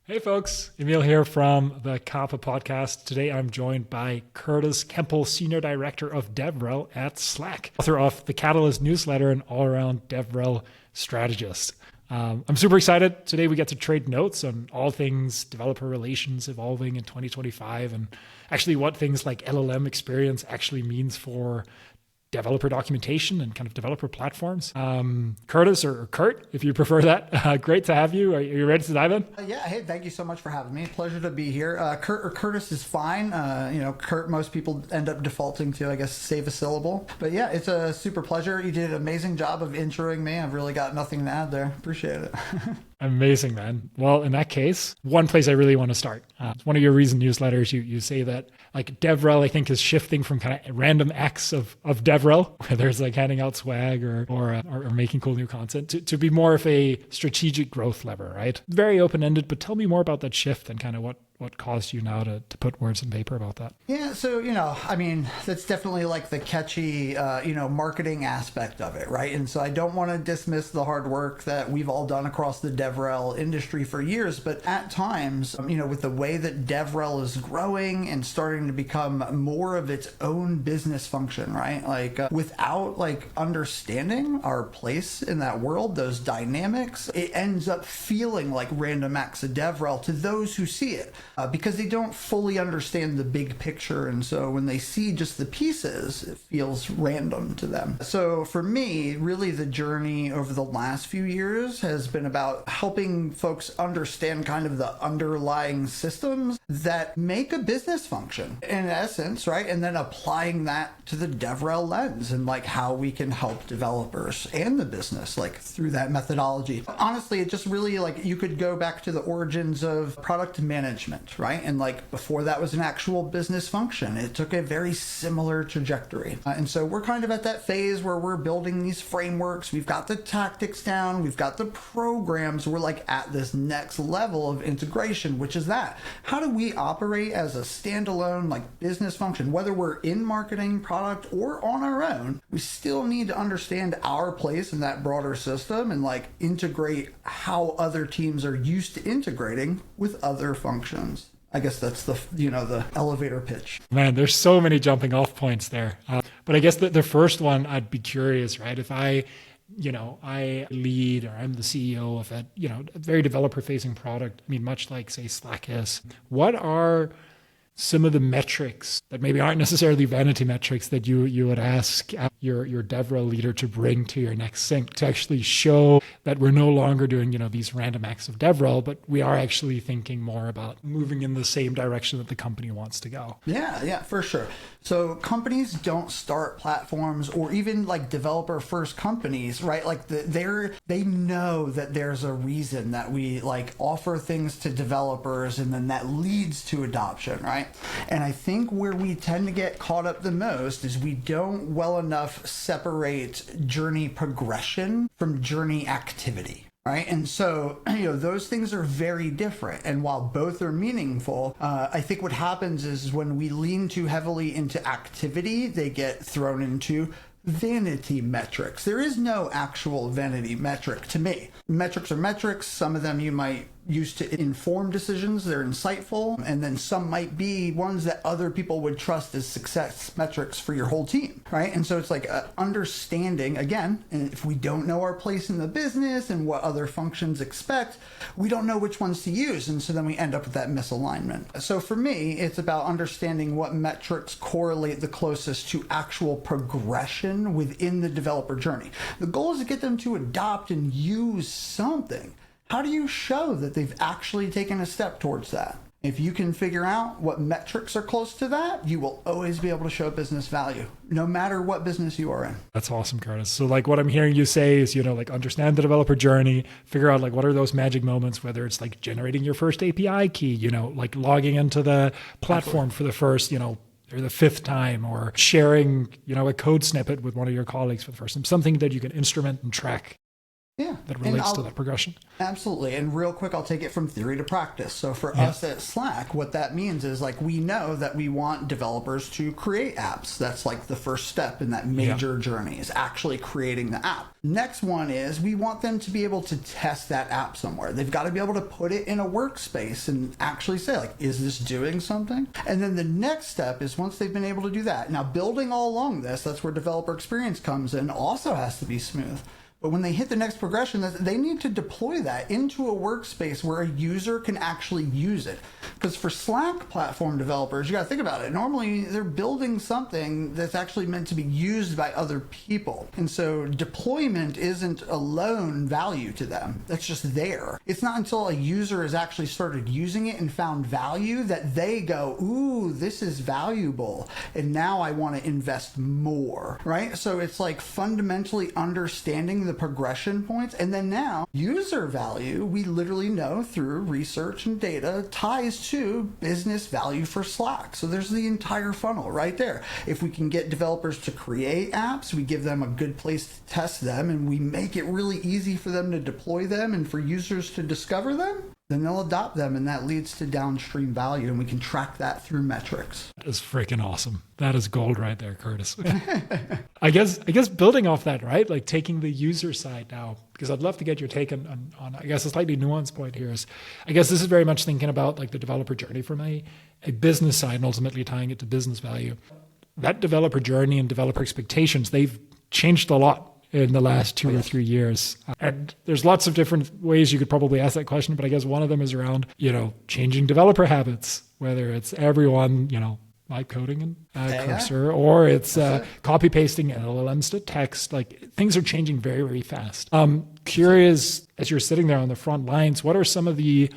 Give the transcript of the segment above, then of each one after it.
Hey folks, Emil here from the Kapa podcast. Today I'm joined by Kurtis Kemble, Senior Director of DevRel at Slack, author of the Catalyst newsletter and all-around DevRel strategist. I'm super excited. Today we get to trade notes on all things developer relations evolving in 2025 and actually what things like LLM experience actually means for developer documentation and kind of developer platforms. Kurtis or Kurt, if you prefer that, great to have you. Are you ready to dive in? Yeah, hey, thank you so much for having me. Pleasure to be here. Kurt or Kurtis is fine. Kurt, most people end up defaulting to, I guess, save a syllable. But yeah, it's a super pleasure. You did an amazing job of introing me. I've really got nothing to add there. Appreciate it. Amazing, man. Well, in that case, one place I really want to start. It's one of your recent newsletters. You say that like DevRel, I think, is shifting from kind of random acts of DevRel, whether it's like handing out swag or making cool new content, to be more of a strategic growth lever, right? Very open-ended, but tell me more about that shift and kind of what caused you now to put words in paper about that? Yeah, so, that's definitely like the catchy, marketing aspect of it, right? And so I don't want to dismiss the hard work that we've all done across the DevRel industry for years, but at times, with the way that DevRel is growing and starting to become more of its own business function, right? Without understanding our place in that world, those dynamics, it ends up feeling like random acts of DevRel to those who see it. Because they don't fully understand the big picture. And so when they see just the pieces, it feels random to them. So for me, really the journey over the last few years has been about helping folks understand kind of the underlying systems that make a business function in essence, right? And then applying that to the DevRel lens and how we can help developers and the business through that methodology. Honestly, it just really you could go back to the origins of product management. Right? And before that was an actual business function, it took a very similar trajectory. And so we're kind of at that phase where we're building these frameworks. We've got the tactics down. We've got the programs. We're at this next level of integration, which is that. How do we operate as a standalone business function? Whether we're in marketing, product, or on our own, we still need to understand our place in that broader system and integrate how other teams are used to integrating with other functions. I guess that's the elevator pitch. Man, there's so many jumping off points there. But I guess the first one, I'd be curious, right? If I lead or I'm the CEO of a very developer facing product, much like say Slack is, what are some of the metrics that maybe aren't necessarily vanity metrics that you would ask your DevRel leader to bring to your next sync to actually show that we're no longer doing, these random acts of DevRel, but we are actually thinking more about moving in the same direction that the company wants to go? Yeah, for sure. So companies don't start platforms or even developer first companies, right? They know that there's a reason that we offer things to developers and then that leads to adoption, right? And I think where we tend to get caught up the most is we don't well enough separate journey progression from journey activity. Right. And so, those things are very different. And while both are meaningful, I think what happens is when we lean too heavily into activity, they get thrown into vanity metrics. There is no actual vanity metric to me. Metrics are metrics. Some of them you might use to inform decisions. They're insightful. And then some might be ones that other people would trust as success metrics for your whole team, right? And so it's understanding, again, and if we don't know our place in the business and what other functions expect, we don't know which ones to use. And so then we end up with that misalignment. So for me, it's about understanding what metrics correlate the closest to actual progression within the developer journey. The goal is to get them to adopt and use something. How do you show that they've actually taken a step towards that? If you can figure out what metrics are close to that, you will always be able to show business value, no matter what business you are in. That's awesome, Kurtis. So what I'm hearing you say is, understand the developer journey, figure out what are those magic moments, whether it's generating your first API key, logging into the platform for the first, or the fifth time, or sharing, a code snippet with one of your colleagues for the first time, something that you can instrument and track. that relates to that progression. Absolutely. And real quick, I'll take it from theory to practice. So for us at Slack, what that means is like we know that we want developers to create apps. That's like the first step in that major journey is actually creating the app. Next one is we want them to be able to test that app somewhere. They've got to be able to put it in a workspace and actually say like, is this doing something? And then the next step is once they've been able to do that. Now building all along this, that's where developer experience comes in, also has to be smooth. But when they hit the next progression, they need to deploy that into a workspace where a user can actually use it. Because for Slack platform developers, you got to think about it. Normally, they're building something that's actually meant to be used by other people. And so deployment isn't alone value to them. That's just there. It's not until a user has actually started using it and found value that they go, ooh, this is valuable. And now I want to invest more, right? So it's like fundamentally understanding the progression points. And then now user value, we literally know through research and data ties to business value for Slack. So there's the entire funnel right there. If we can get developers to create apps, we give them a good place to test them and we make it really easy for them to deploy them and for users to discover them, then they'll adopt them and that leads to downstream value and we can track that through metrics. That is freaking awesome. That is gold right there, Kurtis. I guess building off that, right? Like taking the user side now, because I'd love to get your take on I guess a slightly nuanced point here is, I guess this is very much thinking about like the developer journey from a business side and ultimately tying it to business value. That developer journey and developer expectations, they've changed a lot in the last 2 or 3 years. And there's lots of different ways you could probably ask that question, but I guess one of them is around, changing developer habits, whether it's everyone, live coding and cursor, or it's copy pasting LLMs to text. Like things are changing very, very fast. Curious, as you're sitting there on the front lines, what are some of the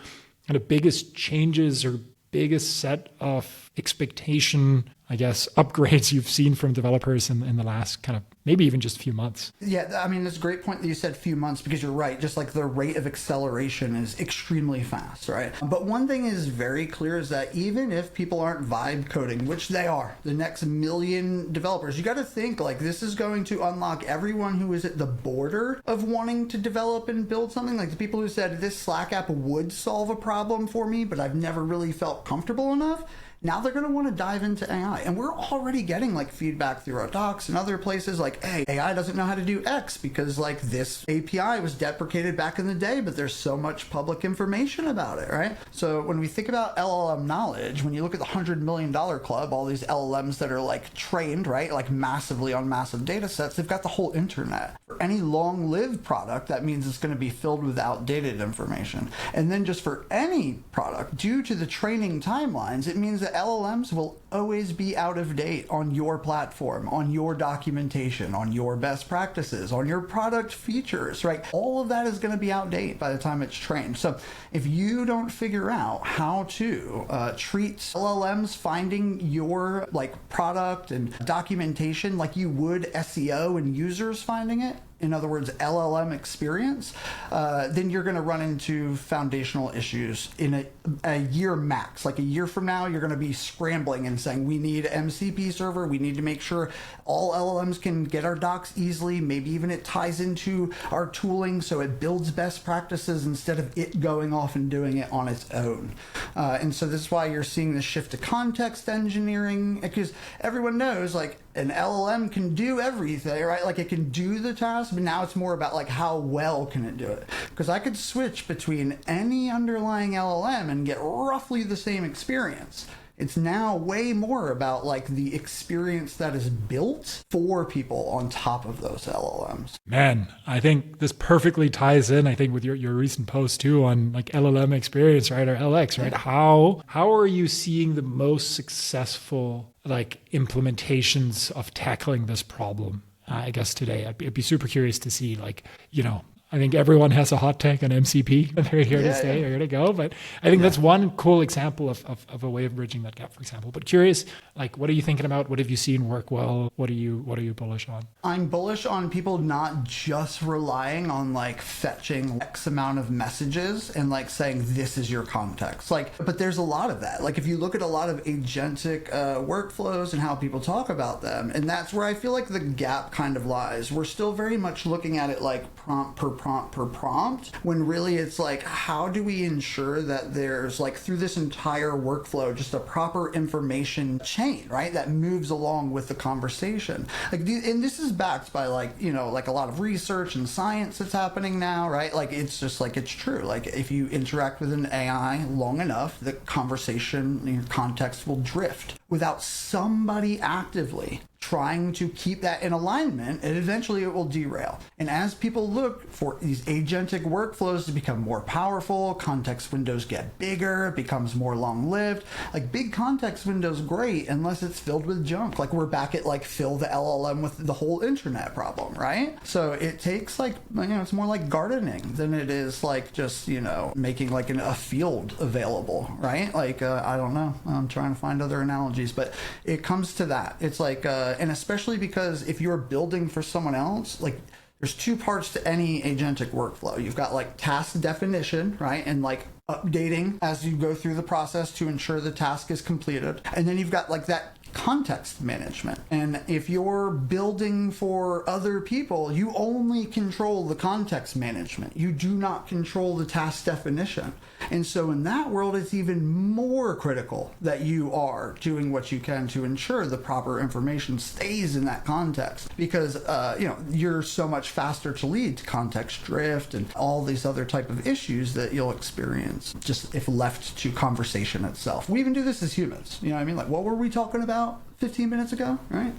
kind of biggest changes or biggest set of expectation, I guess, upgrades you've seen from developers in the last kind of maybe even just a few months? Yeah, I mean, it's a great point that you said few months because you're right. Just like the rate of acceleration is extremely fast, right? But one thing is very clear is that even if people aren't vibe coding, which they are, the next million developers, you got to think like this is going to unlock everyone who is at the border of wanting to develop and build something. Like the people who said this Slack app would solve a problem for me, but I've never really felt comfortable enough. Now they're going to want to dive into AI. And we're already getting like feedback through our docs and other places like, hey, AI doesn't know how to do X because like this API was deprecated back in the day, but there's so much public information about it, right? So when we think about LLM knowledge, when you look at the $100 million club, all these LLMs that are like trained, right? Like massively on massive data sets, they've got the whole internet. For any long-lived product, that means it's going to be filled with outdated information. And then just for any product, due to the training timelines, it means that LLMs will always be out of date on your platform, on your documentation, on your best practices, on your product features, right? All of that is going to be outdated by the time it's trained. So if you don't figure out how to treat LLMs finding your like product and documentation like you would SEO and users finding it, in other words, LLM experience, then you're going to run into foundational issues in a year max. Like a year from now, you're going to be scrambling and saying, we need MCP server. We need to make sure all LLMs can get our docs easily. Maybe even it ties into our tooling so it builds best practices instead of it going off and doing it on its own. And so this is why you're seeing the shift to context engineering, because everyone knows like an LLM can do everything, right? Like it can do the task, but now it's more about like how well can it do it? Because I could switch between any underlying LLM and get roughly the same experience. It's now way more about like the experience that is built for people on top of those LLMs. Man, I think this perfectly ties in, I think, with your recent post too on like LLM experience, right? Or LX, right? How are you seeing the most successful like implementations of tackling this problem? I guess today, I'd be super curious to see like, I think everyone has a hot take on MCP. They're here to stay, here to go. But I think that's one cool example of a way of bridging that gap, for example. But curious, like, what are you thinking about? What have you seen work well? What are you bullish on? I'm bullish on people not just relying on like fetching X amount of messages and like saying this is your context. Like, but there's a lot of that. Like if you look at a lot of agentic workflows and how people talk about them, and that's where I feel like the gap kind of lies. We're still very much looking at it like prompt per prompt, when really it's like, how do we ensure that there's like through this entire workflow just a proper information chain, right, that moves along with the conversation. Like, and this is backed by like, you know, like a lot of research and science that's happening now, right? Like, it's just like, it's true. Like, if you interact with an AI long enough, the conversation, your context will drift without somebody actively trying to keep that in alignment, and eventually it will derail. And as people look for these agentic workflows to become more powerful, context windows get bigger, it becomes more long-lived. Like, big context windows great unless it's filled with junk. Like, we're back at like fill the LLM with the whole internet problem, right? So it takes like, you know, it's more like gardening than it is like just, you know, making like a field available, right? Like, I don't know, I'm trying to find other analogies, but it comes to that. It's like, and especially because if you're building for someone else, like, there's two parts to any agentic workflow. You've got like task definition, right? And like updating as you go through the process to ensure the task is completed. And then you've got like that context management. And if you're building for other people, you only control the context management. You do not control the task definition. And so in that world, it's even more critical that you are doing what you can to ensure the proper information stays in that context, because you know, you're so much faster to lead to context drift and all these other type of issues that you'll experience just if left to conversation itself. We even do this as humans. You know what I mean? Like, what were we talking about 15 minutes ago, right?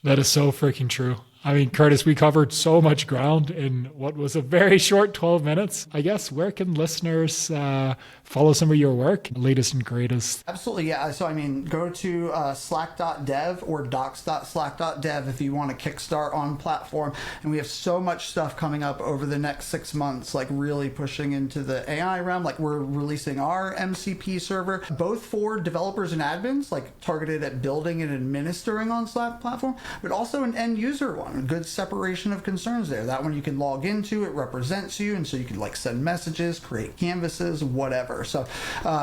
That is so freaking true. I mean, Kurtis, we covered so much ground in what was a very short 12 minutes. I guess, where can listeners follow some of your work, latest and greatest? Absolutely, yeah. So, I mean, go to slack.dev or docs.slack.dev if you want to kickstart on platform. And we have so much stuff coming up over the next 6 months, like really pushing into the AI realm. Like, we're releasing our MCP server, both for developers and admins, like targeted at building and administering on Slack platform, but also an end user one. A good separation of concerns there. That one you can log into, it represents you, and so you can like send messages, create canvases, whatever. So,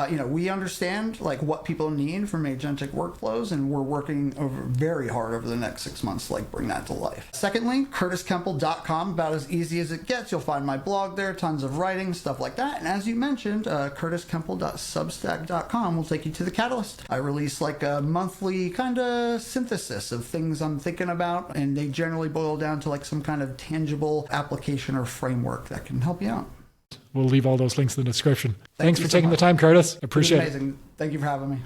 you know, we understand like what people need from agentic workflows, and we're working very hard over the next 6 months to like bring that to life. Secondly, kurtiskemble.com, about as easy as it gets. You'll find my blog there, tons of writing, stuff like that. And as you mentioned, kurtiskemble.substack.com will take you to the Catalyst. I release like a monthly kind of synthesis of things I'm thinking about, and they generally boil down to like some kind of tangible application or framework that can help you out. We'll leave all those links in the description. Thanks for taking the time, Kurtis. Appreciate it. Amazing. Thank you for having me.